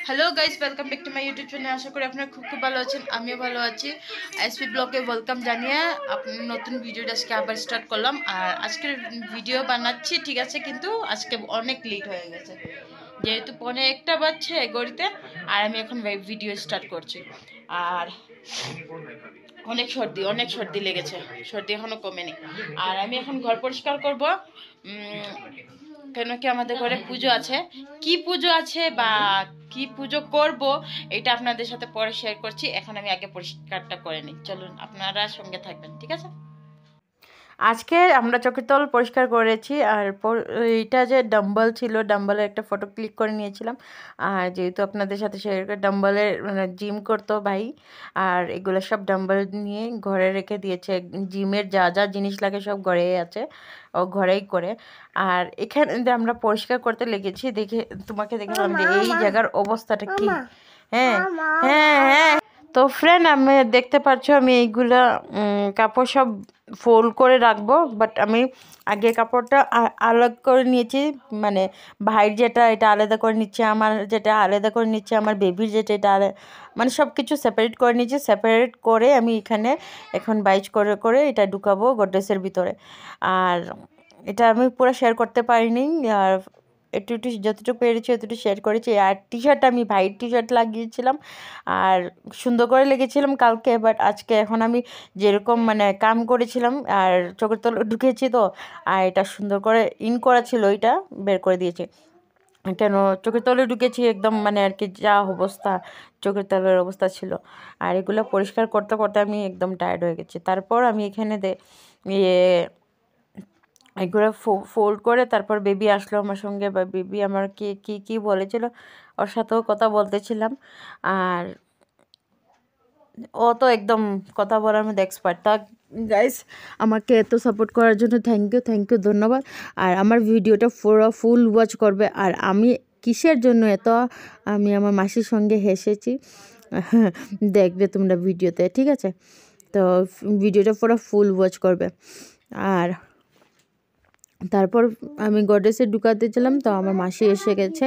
Hello guys, welcome back to my YouTube channel. আশা করি আপনারা খুব ভালো আছেন, আমিও ভালো আছি। এসপি ব্লগে ওয়েলকাম জানিয়ে আপনার নতুন ভিডিওটা আজকে আবার স্টার্ট করলাম। আর আজকের ভিডিও বানাচ্ছি, ঠিক আছে, কিন্তু আজকে অনেক লেট হয়ে গেছে, যেহেতু 1:45 বাজছে গড়িতে। আর আমি এখন ভিডিও স্টার্ট করছি। আর অনেক সর্দি লেগেছে, সর্দি এখনো কমেনি। আর আমি এখন ঘর পরিষ্কার করব, কেন কি আমাদের ঘরে পুজো আছে। কি পুজো আছে বা কি পুজো করব এটা আপনাদের সাথে পরে শেয়ার করছি। এখন আমি আগে পরিষ্কারটা করে নিই, চলুন আপনারা সঙ্গে থাকবেন, ঠিক আছে। আজকে আমরা চোখের তল পরিষ্কার করেছি। আর এইটা যে ডাম্বল ছিল, ডাম্বলের একটা ফটো ক্লিক করে নিয়েছিলাম। আর যেহেতু আপনাদের সাথে শেয়ার করে, ডাম্বলের মানে জিম করতো ভাই, আর এগুলো সব ডাম্বল নিয়ে ঘরে রেখে দিয়েছে। জিমের যা যা জিনিস লাগে সব ঘরেই আছে, ও ঘরেই করে। আর এখানে আমরা পরিষ্কার করতে লেগেছি, দেখে তোমাকে দেখালাম যে এই জায়গার অবস্থাটা কি। হ্যাঁ হ্যাঁ হ্যাঁ। তো ফ্রেন্ড, আমি দেখতে পাচ্ছ আমি এইগুলা কাপড় সব ফোল্ড করে রাখবো, বাট আমি আগে কাপড়টা আলাদা করে নিয়েছি। মানে ভাইয়ের যেটা এটা আলাদা করে নিচ্ছে, আমার যেটা আলাদা করে নিচ্ছে, আমার বেবির যেটা এটা মানে সব কিছু সেপারেট করে নিয়েছি। সেপারেট করে আমি এখানে এখন বাইচ করে করে এটা ঢুকাবো গোড্রেসের ভিতরে। আর এটা আমি পুরো শেয়ার করতে পারিনি, আর একটু একটু যতটুকু পেরেছি অতটুকু শেয়ার করেছি। আর টি শার্ট আমি ভাইয়ের টি শার্ট লাগিয়েছিলাম, আর সুন্দর করে লেগেছিলাম কালকে। বাট আজকে এখন আমি যেরকম মানে কাম করেছিলাম আর চোখের তলে ঢুকেছি, তো আর এটা সুন্দর করে ইন করা ছিল, ওইটা বের করে দিয়েছি। কেন চোখের তলে ঢুকেছি একদম, মানে আর কি যা অবস্থা চোখের তলের অবস্থা ছিল। আর এগুলো পরিষ্কার করতে করতে আমি একদম টায়ার্ড হয়ে গেছি। তারপর আমি এখানে ইয়ে এগুলো ফোল্ড করে তারপর বেবি আসলো আমার সঙ্গে, বা বেবি আমার কি বলেছিল, ওর সাথেও কথা বলতেছিলাম। আর ও তো একদম কথা বলার মধ্যে এক্সপার্ট। তা গাইস, আমাকে এত সাপোর্ট করার জন্য থ্যাংক ইউ, ধন্যবাদ। আর আমার ভিডিওটা পুরো ফুল ওয়াচ করবে। আর আমি কিসের জন্য এত আমি আমার মাসির সঙ্গে হেসেছি দেখবে তোমরা ভিডিওতে, ঠিক আছে। তো ভিডিওটা পুরো ফুল ওয়াচ করবে। আর তারপর আমি গডরেজে ঢুকাতে ছিলাম, তো আমার মাসি এসে গেছে।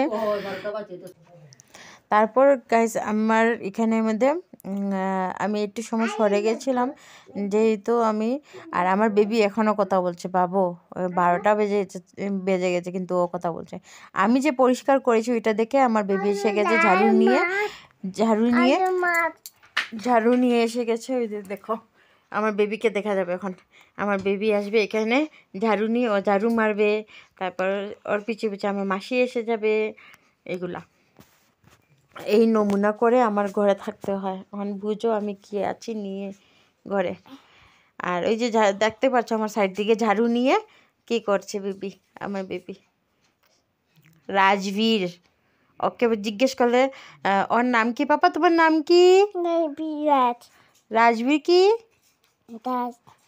তারপর গাইস, আমার এখানের মধ্যে আমি একটু সময় সরে গেছিলাম, যেহেতু আমি আর আমার বেবি এখনও কথা বলছে। বাবু 12টা বেজে গেছে কিন্তু ও কথা বলছে। আমি যে পরিষ্কার করেছি ওইটা দেখে আমার বেবি এসে গেছে ঝাড়ু নিয়ে এসে গেছে। ওই যে দেখো, আমার বেবিকে দেখা যাবে এখন। আমার বেবি আসবে এখানে ঝাড়ু নিয়ে, ও ঝাড়ু মারবে, তারপর ওর পিছে পিছে আমার মাসি এসে যাবে। এগুলা এই নমুনা করে আমার ঘরে থাকতে হয়। এখন বুঝো আমি কি আছি নিয়ে ঘরে। আর ওই যে দেখতে পাচ্ছ আমার সাইড দিকে ঝাড়ু নিয়ে কি করছে বেবি, আমার বেবি রাজবীর। ওকে জিজ্ঞেস করলে ওর নাম কি? পাপা তোমার নাম কি? রাজবীর কি?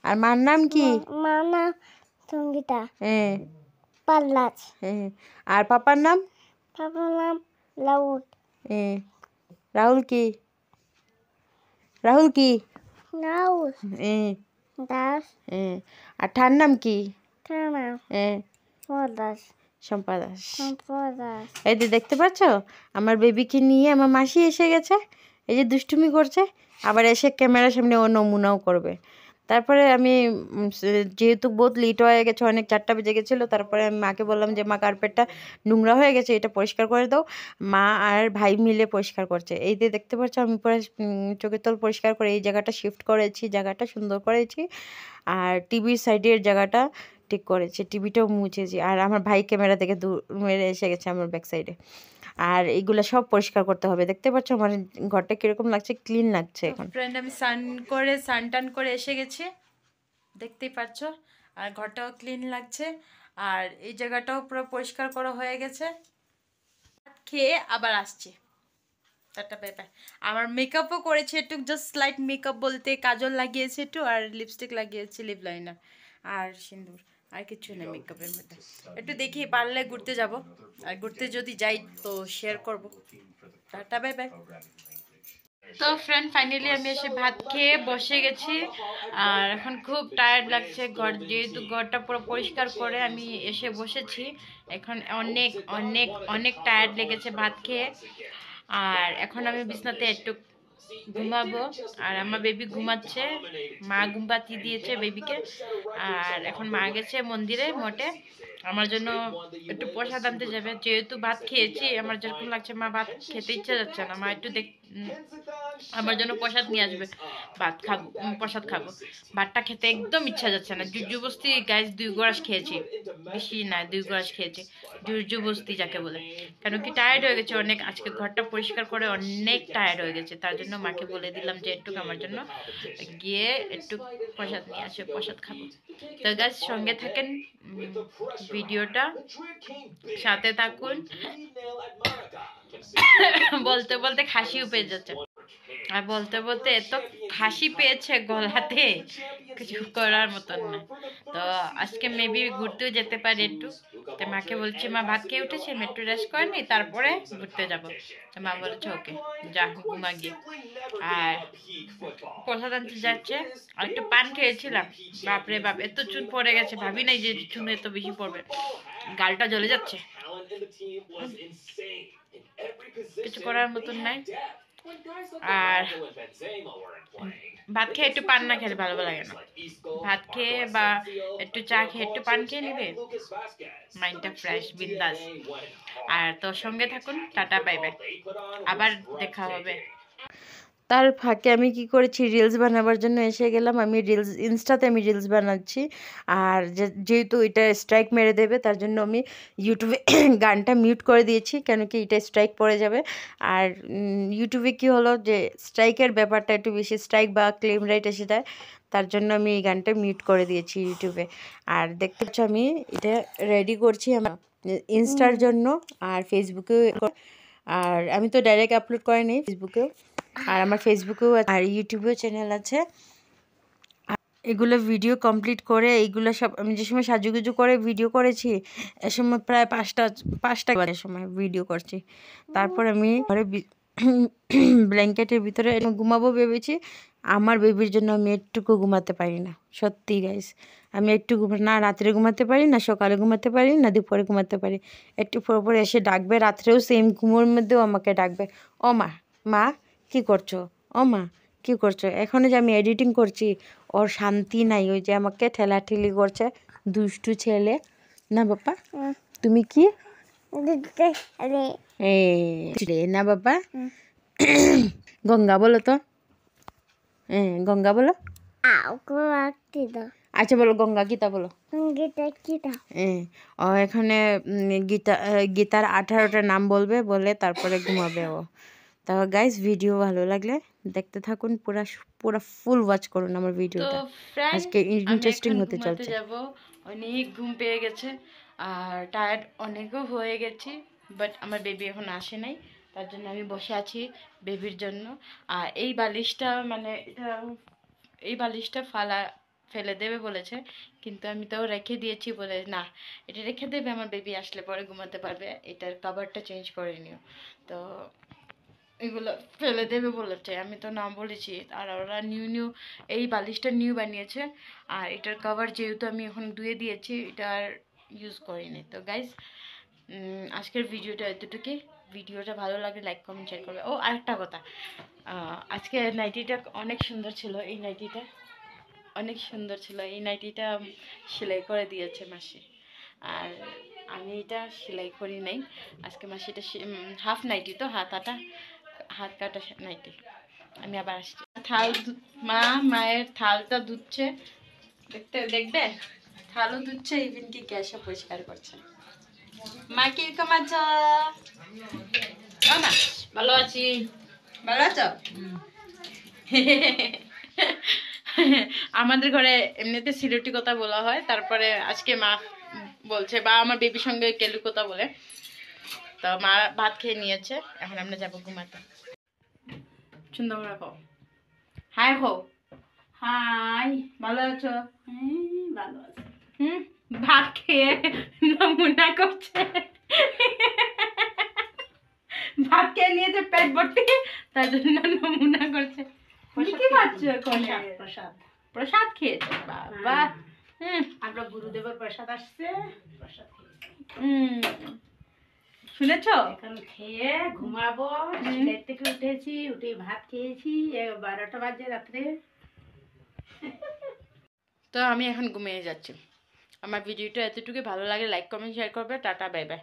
আর মার নাম কি? সঙ্গীতা। হ্যাঁ। পাল্লাজ। হ্যাঁ। আর পাপার নাম? পাপার নাম রাহুল। হ্যাঁ। রাহুল কি? রাহুল কি? রাহুল। হ্যাঁ। দাস। হ্যাঁ। আর ঠার নাম কি? ঠার নাম? হ্যাঁ। দাস। শম্পা দাস। শম্পা দাস। এই যে দেখতে পাচ্ছ আমার বেবিকে নিয়ে আমার মাসি এসে গেছে। এই যে দুষ্টুমি করছে, আবার এসে ক্যামেরার সামনে ও নমুনাও করবে। তারপরে আমি যেহেতু বহুত লেট হয়ে গেছে, অনেক 4টা বেজে গেছিলো, তারপরে আমি মাকে বললাম যে মা, কার্পেটটা নোংরা হয়ে গেছে, এটা পরিষ্কার করে দাও। মা আর ভাই মিলে পরিষ্কার করছে। এই যে দেখতে পাচ্ছ আমি পুরো চোখের তল পরিষ্কার করে এই জায়গাটা শিফট করেছি, জায়গাটা সুন্দর করেছি। আর টিভির সাইডের জায়গাটা ঠিক করেছি, টিভিটাও মুছেছি। আর আমার ভাই ক্যামেরা থেকে দূর মেরে এসে গেছে আমার ব্যাক সাইডে। আর এইগুলো সব পরিষ্কার করতে হবে। দেখতে পাচ্ছ আমার ঘরটা কিরকম লাগছে, ক্লিন লাগছে এখন। ফ্রেন্ড, আমি স্নান টান করে এসে গেছি, দেখতেই পাচ্ছ। আর ঘরটাও ক্লিন লাগছে, আর এই জায়গাটাও পুরো পরিষ্কার করা হয়ে গেছে। খেয়ে আবার আসছি, টাটা বাই বাই। আমার মেকআপও করেছে একটু, জাস্ট লাইট মেকআপ বলতে কাজল লাগিয়েছে একটু, আর লিপস্টিক লাগিয়েছে, লিপ লাইনার আর সিঁদুর, আর কিছু নেই মেকআপের মধ্যে। একটু দেখি পারলে ঘুরতে যাব, আর ঘুরতে যদি যাই তো শেয়ার করব। Tata bye by. তো ফ্রেন্ড, ফাইনালি আমি এসে ভাত খেয়ে বসে গেছি। আর এখন খুব টায়ার্ড লাগছে, যেহেতু ঘরটা পুরো পরিষ্কার করে আমি এসে বসেছি। এখন অনেক অনেক অনেক টায়ার্ড লেগেছে ভাত খেয়ে। আর এখন আমি বিছনাতে একটু ঘুমাবো। আর আমার বেবি ঘুমাচ্ছে, মা ঘুম পাতিয়ে দিয়েছে বেবিকে। আর এখন মা গেছে মন্দিরে মঠে আমার জন্য একটু প্রসাদ আনতে যাবে। যেহেতু ভাত খেয়েছি, আমার যেরকম লাগছে মা ভাত খেতে ইচ্ছা যাচ্ছে না, মা একটু আমার জন্য প্রসাদ নিয়ে আসবে। ভাত খাবো, প্রসাদ খাবো। ভাতটা খেতে একদম ইচ্ছা যাচ্ছে না, জুরজুবস্তি গাইস 2 গ্রাস খেয়েছি, বেশি না 2 গ্রাস খেয়েছি, জুরজুবস্তি যাকে বলে। কেন কি টায়ার্ড হয়ে গেছে অনেক, আজকে ঘরটা পরিষ্কার করে অনেক টায়ার্ড হয়ে গেছে। তার জন্য মাকে বলে দিলাম যে একটু আমার জন্য গিয়ে একটু প্রসাদ নিয়ে আসে, প্রসাদ খাবো। তো গাইস সঙ্গে থাকেন, ভিডিওটা সাথে থাকুন। বলতে বলতে খাসিও পেয়ে যাচ্ছে, আর বলতে বলতে এত হাসি পেয়েছে গলাতে, কিছু করার মতন না। তো আজকে মেবি ঘুরতেও যেতে পারি একটু। তো মাকে বলছি মা ভাত খেয়ে উঠেছে, আমি একটু রেস্ট করে নি, তারপরে ঘুরতে যাব। তো মা বলেছে ওকে যা ঘুমা গিয়ে। আর প্রসাদ আনতে যাচ্ছে, আর একটু পান খেয়েছিলাম, বাপরে বাপ এত চুন পড়ে গেছে, ভাবি নাই যে চুন এত বেশি পড়বে, গালটা জ্বলে যাচ্ছে, কিছু করার মতন নাই। আর ভাত খেয়ে একটু পান না খেলে ভালো লাগে না, ভাত খেয়ে বা একটু চা খেয়ে একটু পান খেয়ে নিবে, মাইন্ডটা ফ্রেশ বিন্দাস। আর তোর সঙ্গে থাকুন, টাটা বাই বাই, আবার দেখা হবে। তার ফাঁকে আমি কি করেছি, রিলস বানাবার জন্য এসে গেলাম। আমি রিলস ইনস্টাতে আমি রিলস বানাচ্ছি। আর যেহেতু এটা স্ট্রাইক মেরে দেবে, তার জন্য আমি ইউটিউবে গানটা মিউট করে দিয়েছি, কেন কি এটা স্ট্রাইক পড়ে যাবে। আর ইউটিউবে কি হলো যে স্ট্রাইকের ব্যাপারটা একটু বেশি, স্ট্রাইক বা ক্লেম রাইট এসে যায়, তার জন্য আমি এই গানটা মিউট করে দিয়েছি ইউটিউবে। আর দেখতে পাচ্ছ আমি এটা রেডি করছি আমার ইনস্টার জন্য আর ফেসবুকেও। আর আমি তো ডাইরেক্ট আপলোড করিনি ফেসবুকেও, আর আমার ফেসবুকেও আর ইউটিউবেও চ্যানেল আছে। এগুলো ভিডিও কমপ্লিট করে এইগুলো সব আমি যে সময় সাজুগুজু করে ভিডিও করেছি, এ সময় প্রায় পাঁচটা সময় ভিডিও করছি। তারপর আমি ঘরে ব্ল্যাঙ্কেটের ভিতরে ঘুমাবো ভেবেছি। আমার বেবির জন্য আমি একটুকু ঘুমাতে পারি না, সত্যি গাইস। আমি একটু না রাত্রে ঘুমাতে পারি, না সকালে ঘুমাতে পারি, না দুপুরে ঘুমাতে পারি। একটু পর পর এসে ডাকবে, রাত্রেও সেম ঘুমোর মধ্যেও আমাকে ডাকবে, ও মা, মা কী করছো, ও মা কী করছো। এখন যে আমি এডিটিং করছি, ওর শান্তি নাই, ওই যে আমাকে ঠেলাঠেলি করছে, দুষ্টু ছেলে। না বাবা তুমি কি না বাবা, গঙ্গা বলো তো, হ্যাঁ গঙ্গা বলো। আচ্ছা বলো গঙ্গা গীতা বলো। হ্যাঁ, ও এখানে গীতার 18টা নাম বলবে, বলে তারপরে ঘুমাবে ও। তো গাইস ভিডিও ভালো লাগলে দেখতে থাকুন, পুরা ফুল ওয়াচ করুন আমার ভিডিওটা, আজকে ইন্টারেস্টিং হতে চলছে। যাব, অনেক ঘুম পেয়ে গেছে আর টায়ার্ড অনেকও হয়ে গেছি, বাট আমার বেবি এখন আসে নাই, তার জন্য আমি বসে আছি বেবির জন্য। আর এই বালিশটা মানে এই বালিশটা ফেলে দেবে বলেছে, কিন্তু আমি তো রেখে দিয়েছি, বলে না এটা রেখে দেবে, আমার বেবি আসলে পরে ঘুমাতে পারবে, এটার কভারটা চেঞ্জ করে নিও। তো এগুলো ফেলে দেবে বলেছে, আমি তো নাম বলেছি। আর ওরা নিউ এই বালিশটা নিউ বানিয়েছে, আর এটার কভার যেহেতু আমি এখন ধুয়ে দিয়েছি, এটা আর ইউজ করিনি। তো গাইজ আজকের ভিডিওটা এতটুকুই। ভিডিওটা ভালো লাগলে লাইক কমেন্ট শেয়ার করবে। ও আরেকটা কথা, আজকে নাইটিটা অনেক সুন্দর ছিল, এই নাইটিটা অনেক সুন্দর ছিল, এই নাইটিটা সেলাই করে দিয়েছে মাসি, আর আমি এটা সেলাই করি নাই। আজকে মাসি এটা হাফ নাইটি, তো হাত কাটা নাইটি। আমি আবার আসছি। মায়ের থালটা ধুচ্ছে, দেখবে থালও ধুচ্ছে, ইভেন কি গ্যাসও পরিষ্কার করছে। মা কিরকম আছো? মা ভালো আছি। ভালো আছো? আমাদের ঘরে এমনিতে সিলেটি কথা বলা হয়, তারপরে আজকে মা বলছে, বা আমার বেবির সঙ্গে কেলু কথা বলে। তো মা ভাত খেয়ে নিয়েছে, এখন আমরা যাবো ঘুমাতে। সুন্দর করে খাও, হাই হো, হাই, ভালো আছো? ভালো আছো। ভাত খেয়ে নমুনা করছে, ভাত খেয়ে নিয়েছে পেট ভর্তি, তার জন্য নমুনা করছে। কি খাচ্ছো? প্রসাদ প্রসাদ খেয়েছে, বাবা। আমরা গুরুদেবের প্রসাদ আসছে, প্রসাদ খেয়েছি। শুনেছো? এখন খেয়ে ঘুমাবো। লেট থেকে উঠেছি, উঠে ভাত খেয়েছি, 12টা বাজে রাত্রে। তো আমি এখন ঘুমিয়ে যাচ্ছি। আমার ভিডিওটা এতটুকু ভালো লাগে, লাইক কমেন্ট শেয়ার করবে। Tata bye bye.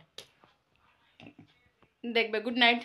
দেখবে। Good night.